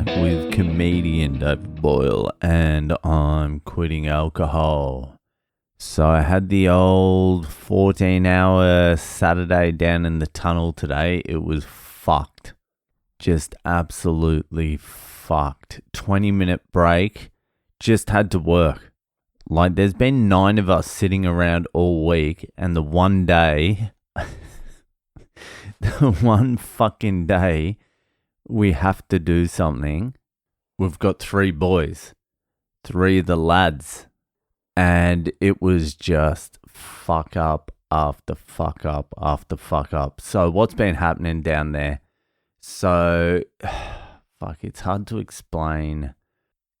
back with comedian Boyle, and I'm quitting alcohol. So I had the old 14-hour Saturday down in the tunnel today. It was fucked. Just absolutely fucked. 20-minute break. Just had to work. Like, there's been 9 of us sitting around all week, and the one day, the one fucking day we have to do something. We've got 3 boys, 3 of the lads, and it was just fuck up after fuck up after fuck up. So what's been happening down there? So, fuck, it's hard to explain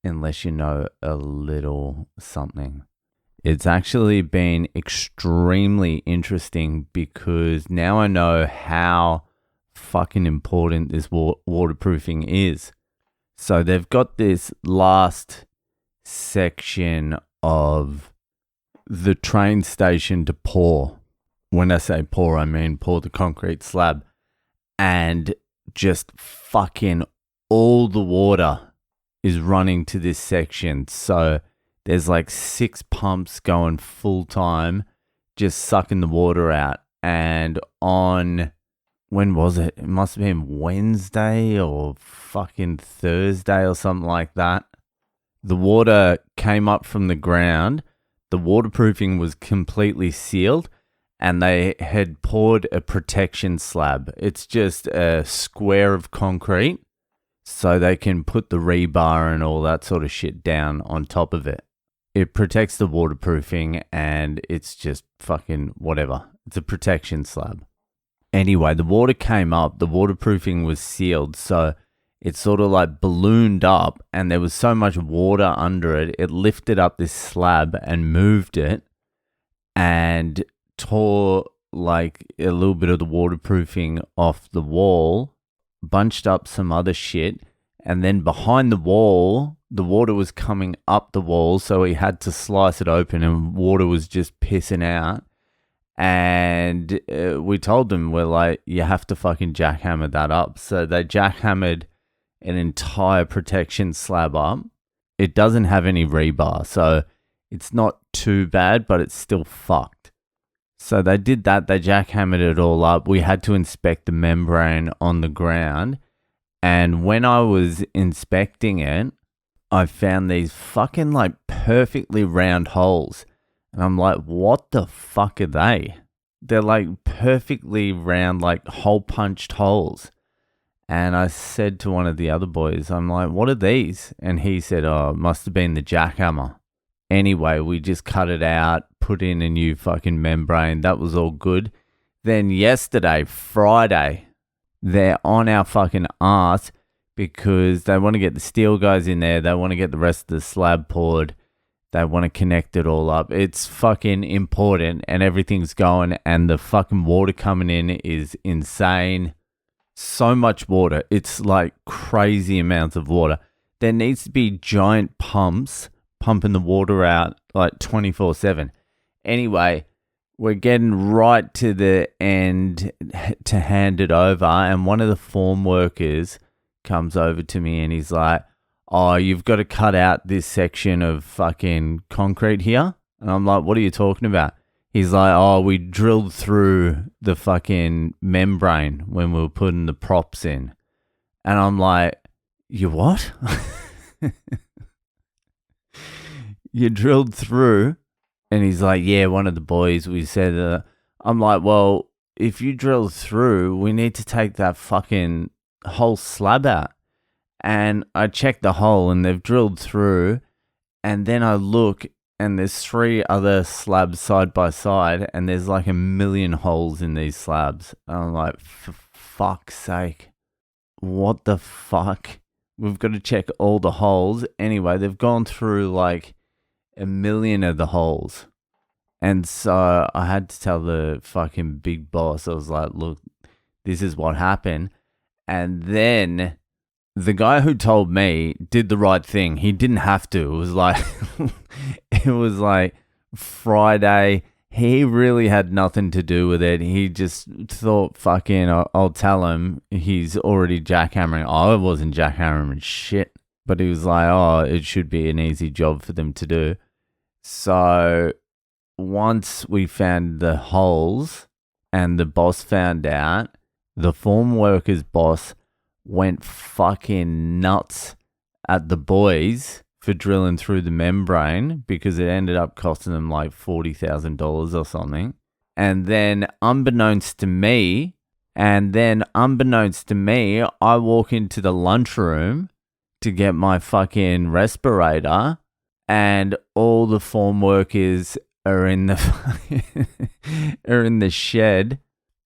unless you know a little something. It's actually been extremely interesting because now I know how fucking important this waterproofing is. So they've got this last section of the train station to pour. When I say pour, I mean pour the concrete slab. And just fucking all the water is running to this section. So there's like 6 pumps going full time, just sucking the water out. And on, when was it? It must have been Wednesday or fucking Thursday or something like that. The water came up from the ground. The waterproofing was completely sealed, and they had poured a protection slab. It's just a square of concrete so they can put the rebar and all that sort of shit down on top of it. It protects the waterproofing, and it's just fucking whatever. It's a protection slab. Anyway, the water came up, the waterproofing was sealed, so it sort of like ballooned up, and there was so much water under it, it lifted up this slab and moved it and tore like a little bit of the waterproofing off the wall, bunched up some other shit, and then behind the wall, the water was coming up the wall, so he had to slice it open and water was just pissing out. And we told them, we're like, you have to fucking jackhammer that up. So they jackhammered an entire protection slab up. It doesn't have any rebar, so it's not too bad, but it's still fucked. So they did that. They jackhammered it all up. We had to inspect the membrane on the ground. And when I was inspecting it, I found these fucking like perfectly round holes. And I'm like, what the fuck are they? They're like perfectly round, like hole punched holes. And I said to one of the other boys, I'm like, what are these? And he said, oh, it must have been the jackhammer. Anyway, we just cut it out, put in a new fucking membrane. That was all good. Then yesterday, Friday, they're on our fucking arse because they want to get the steel guys in there. They want to get the rest of the slab poured. They want to connect it all up. It's fucking important, and everything's going, and the fucking water coming in is insane. So much water. It's like crazy amounts of water. There needs to be giant pumps pumping the water out like 24/7. Anyway, we're getting right to the end to hand it over, and one of the form workers comes over to me and he's like, oh, you've got to cut out this section of fucking concrete here. And I'm like, what are you talking about? He's like, oh, we drilled through the fucking membrane when we were putting the props in. And I'm like, you what? You drilled through? And he's like, yeah, one of the boys, we said, I'm like, well, if you drill through, we need to take that fucking whole slab out. And I checked the hole and they've drilled through. And then I look and there's 3 other slabs side by side. And there's like a million holes in these slabs. And I'm like, for fuck's sake. What the fuck? We've got to check all the holes. Anyway, they've gone through like a million of the holes. And so I had to tell the fucking big boss. I was like, look, this is what happened. And then the guy who told me did the right thing. He didn't have to. It was like Friday. He really had nothing to do with it. He just thought, fucking, I'll tell him he's already jackhammering. I wasn't jackhammering shit. But he was like, oh, it should be an easy job for them to do. So once we found the holes and the boss found out, the form workers boss went fucking nuts at the boys for drilling through the membrane because it ended up costing them like $40,000 or something. And then unbeknownst to me, I walk into the lunchroom to get my fucking respirator, and all the form workers are in the shed,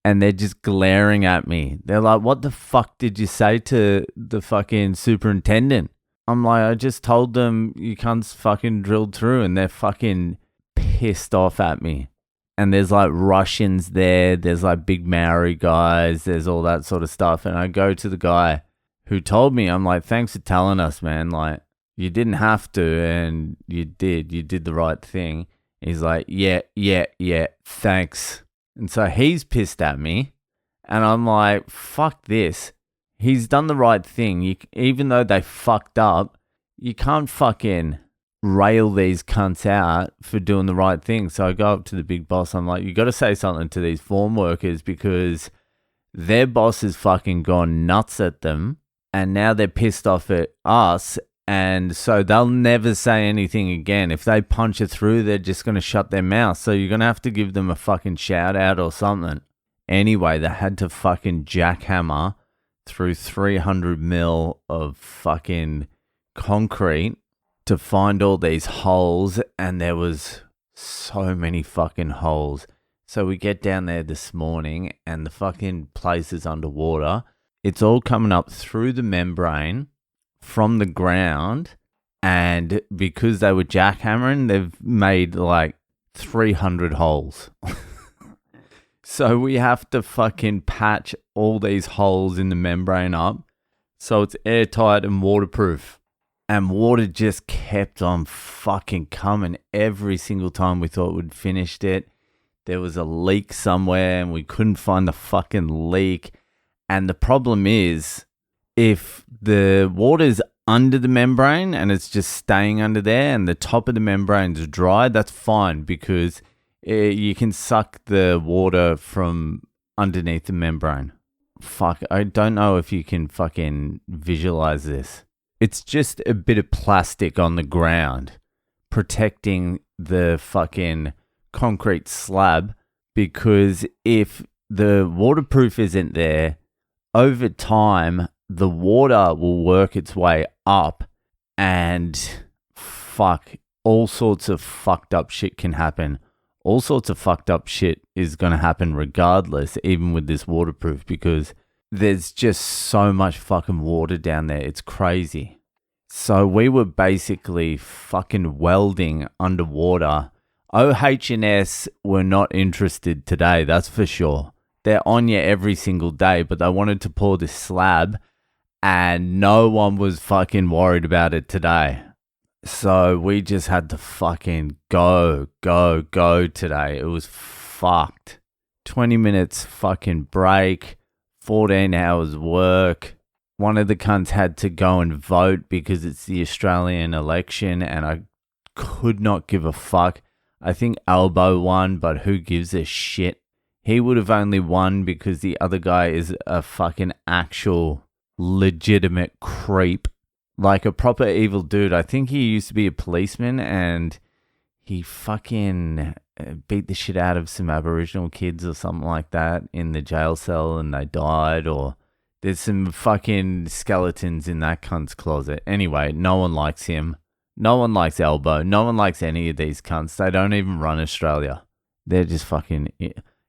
and they're just glaring at me. They're like, what the fuck did you say to the fucking superintendent? I'm like, I just told them you can't fucking drill through, and they're fucking pissed off at me. And there's like Russians there, there's like big Maori guys, there's all that sort of stuff. And I go to the guy who told me, I'm like, thanks for telling us, man. Like, you didn't have to, and you did the right thing. He's like, yeah, thanks. And so he's pissed at me, and I'm like, fuck this. He's done the right thing. Even though they fucked up, you can't fucking rail these cunts out for doing the right thing. So I go up to the big boss. I'm like, you got to say something to these form workers because their boss has fucking gone nuts at them. And now they're pissed off at us, and so they'll never say anything again. If they punch it through, they're just going to shut their mouth. So you're going to have to give them a fucking shout out or something. Anyway, they had to fucking jackhammer through 300 mil of fucking concrete to find all these holes, and there was so many fucking holes. So we get down there this morning, and the fucking place is underwater. It's all coming up through the membrane from the ground, and because they were jackhammering, they've made like 300 holes. So we have to fucking patch all these holes in the membrane up so it's airtight and waterproof. And water just kept on fucking coming every single time we thought we'd finished it. There was a leak somewhere and we couldn't find the fucking leak. And the problem is, if the water's under the membrane and it's just staying under there and the top of the membrane's dry, that's fine because you can suck the water from underneath the membrane. Fuck, I don't know if you can fucking visualize this. It's just a bit of plastic on the ground protecting the fucking concrete slab, because if the waterproof isn't there, over time, the water will work its way up, and fuck, all sorts of fucked up shit can happen. All sorts of fucked up shit is going to happen regardless, even with this waterproof, because there's just so much fucking water down there. It's crazy. So we were basically fucking welding underwater. OH&S were not interested today, that's for sure. They're on you every single day, but they wanted to pour this slab and no one was fucking worried about it today. So we just had to fucking go today. It was fucked. 20 minutes fucking break, 14 hours work. One of the cunts had to go and vote because it's the Australian election and I could not give a fuck. I think Albo won, but who gives a shit? He would have only won because the other guy is a fucking actual legitimate creep. Like a proper evil dude. I think he used to be a policeman and he fucking beat the shit out of some Aboriginal kids or something like that in the jail cell and they died, or there's some fucking skeletons in that cunt's closet. Anyway, no one likes him. No one likes Elbow. No one likes any of these cunts. They don't even run Australia. They're just fucking...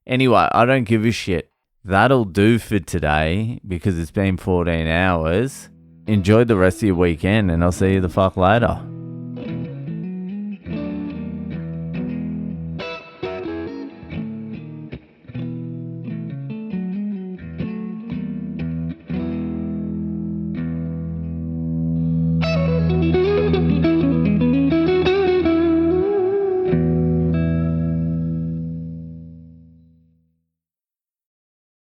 Anyway, I don't give a shit. That'll do for today because it's been 14 hours. Enjoy the rest of your weekend and I'll see you the fuck later.